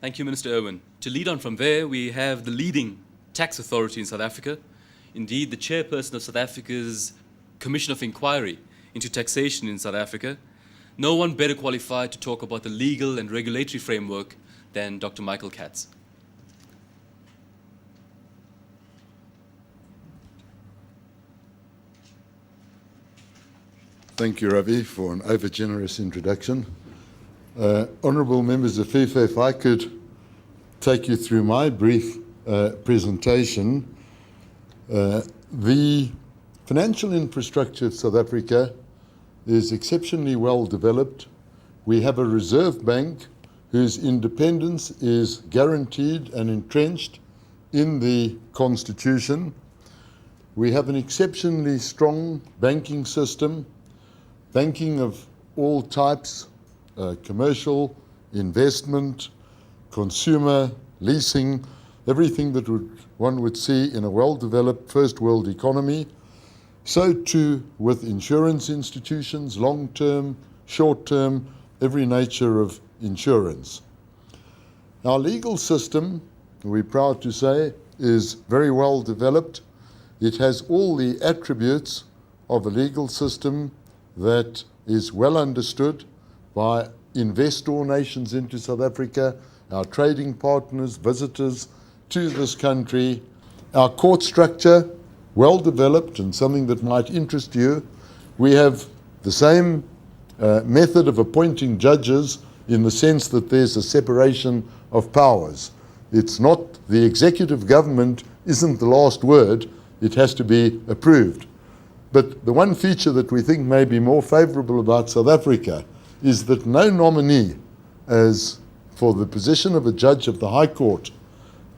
Thank you, Minister Irwin. To lead on from there, we have the leading tax authority in South Africa. Indeed, the chairperson of South Africa's Commission of Inquiry into Taxation in South Africa. No one better qualified to talk about the legal and regulatory framework than Dr. Michael Katz. Thank you, Ravi, for an over-generous introduction. Honourable members of FIFA, if I could take you through my brief presentation. The financial infrastructure of South Africa is exceptionally well developed. We have a reserve bank whose independence is guaranteed and entrenched in the Constitution. We have an exceptionally strong banking system, banking of all types, commercial, investment, consumer, leasing, everything that one would see in a well-developed first world economy. So too with insurance institutions, long-term, short-term, every nature of insurance. Our legal system, we're proud to say, is very well developed. It has all the attributes of a legal system that is well understood by investor nations into South Africa, our trading partners, visitors to this country. Our court structure, well developed and something that might interest you. We have the same method of appointing judges in the sense that there's a separation of powers. It's not the executive government isn't the last word, it has to be approved. But the one feature that we think may be more favourable about South Africa is that no nominee as for the position of a judge of the High Court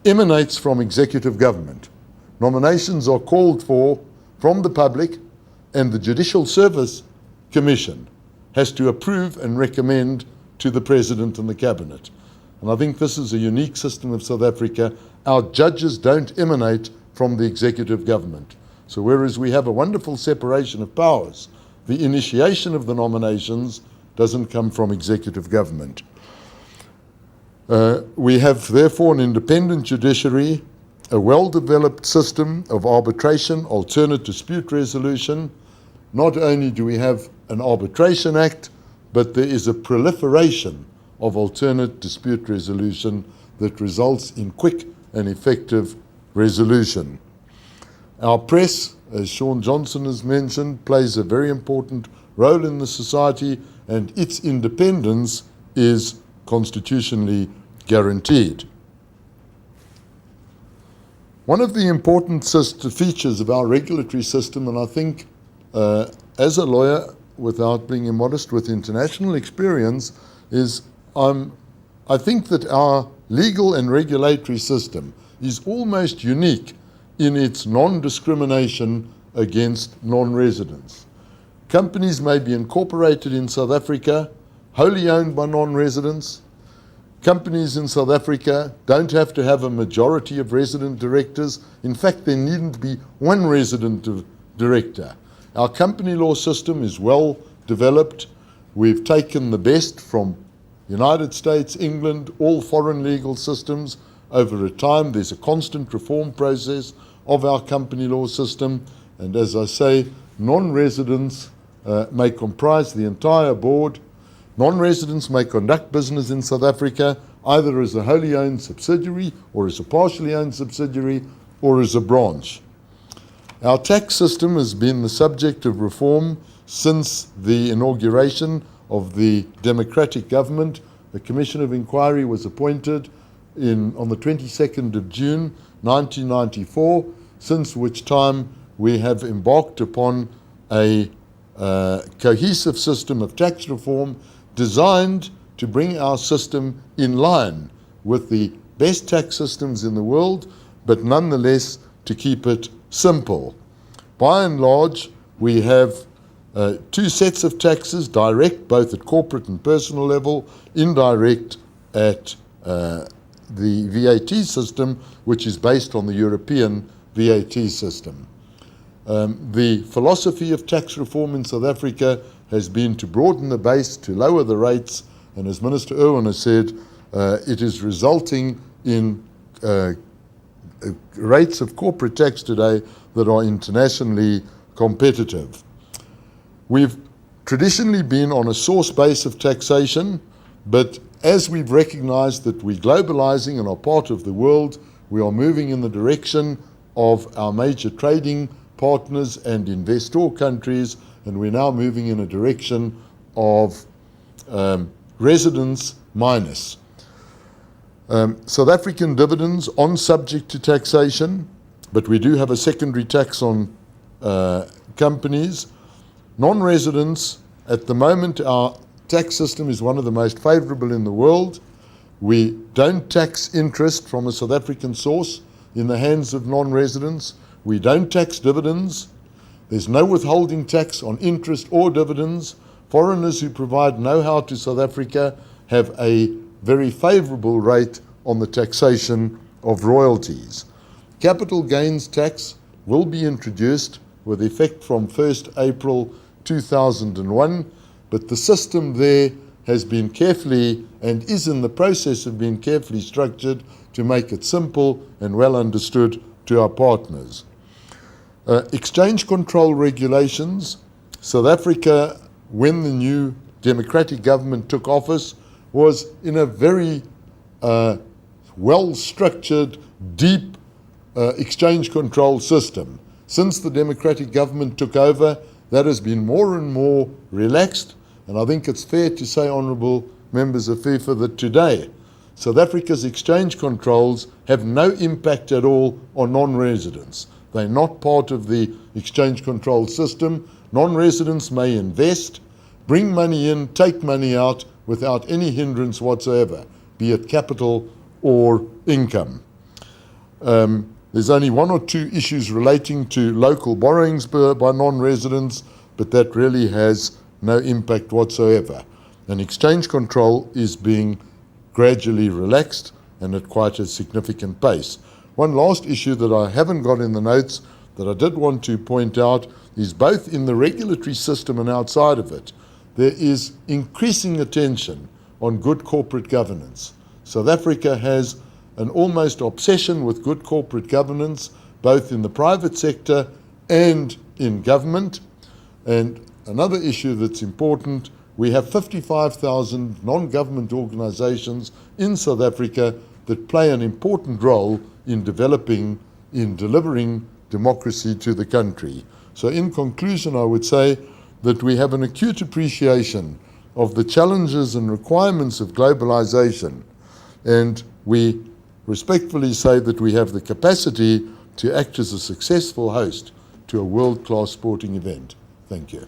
emanates from executive government. Nominations are called for from the public, and the Judicial Service Commission has to approve and recommend to the President and the Cabinet. And I think this is a unique system of South Africa. Our judges don't emanate from the executive government. So whereas we have a wonderful separation of powers, the initiation of the nominations doesn't come from executive government. We have therefore an independent judiciary, a well-developed system of arbitration, alternate dispute resolution. Not only do we have an arbitration act, but there is a proliferation of alternate dispute resolution that results in quick and effective resolution. Our press, as Sean Johnson has mentioned, plays a very important role in the society, and its independence is constitutionally guaranteed. One of the important features of our regulatory system, and I think as a lawyer, without being immodest, with international experience, is I think that our legal and regulatory system is almost unique in its non-discrimination against non-residents. Companies may be incorporated in South Africa, wholly owned by non-residents. Companies in South Africa don't have to have a majority of resident directors. In fact, there needn't be one resident director. Our company law system is well developed. We've taken the best from United States, England, all foreign legal systems. Over a time, there's a constant reform process of our company law system. And as I say, non-residents may comprise the entire board. Non-residents may conduct business in South Africa either as a wholly owned subsidiary or as a partially owned subsidiary or as a branch. Our tax system has been the subject of reform since the inauguration of the democratic government. A commission of inquiry was appointed on the 22nd of June 1994, since which time we have embarked upon a cohesive system of tax reform designed to bring our system in line with the best tax systems in the world, but nonetheless to keep it simple. By and large, we have two sets of taxes, direct both at corporate and personal level, indirect at the VAT system, which is based on the European VAT system. The philosophy of tax reform in South Africa has been to broaden the base, to lower the rates, and as Minister Irwin has said, it is resulting in rates of corporate tax today that are internationally competitive. We've traditionally been on a source base of taxation, but as we've recognized that we're globalizing and are part of the world, we are moving in the direction of our major trading partners and investor countries, and we're now moving in a direction of residence minus. South African dividends on subject to taxation, but we do have a secondary tax on companies. Non-residents, at the moment, our tax system is one of the most favorable in the world. We don't tax interest from a South African source in the hands of non-residents. We don't tax dividends. There's no withholding tax on interest or dividends. Foreigners who provide know-how to South Africa have a very favorable rate on the taxation of royalties. Capital gains tax will be introduced with effect from 1st April 2001, but the system there has been carefully and is in the process of being carefully structured to make it simple and well understood to our partners. Exchange control regulations. South Africa, when the new democratic government took office, was in a very well-structured, deep exchange control system. Since the democratic government took over, that has been more and more relaxed, and I think it's fair to say, honourable members of FIFA, that today South Africa's exchange controls have no impact at all on non-residents. They're not part of the exchange control system. Non-residents may invest, bring money in, take money out without any hindrance whatsoever, be it capital or income. There's only one or two issues relating to local borrowings by non-residents, but that really has no impact whatsoever. And exchange control is being gradually relaxed and at quite a significant pace. One last issue that I haven't got in the notes that I did want to point out is both in the regulatory system and outside of it, there is increasing attention on good corporate governance. South Africa has an almost obsession with good corporate governance, both in the private sector and in government. And another issue that's important, we have 55,000 non-government organizations in South Africa that play an important role in delivering democracy to the country. So in conclusion, I would say that we have an acute appreciation of the challenges and requirements of globalization, and we respectfully say that we have the capacity to act as a successful host to a world-class sporting event. Thank you.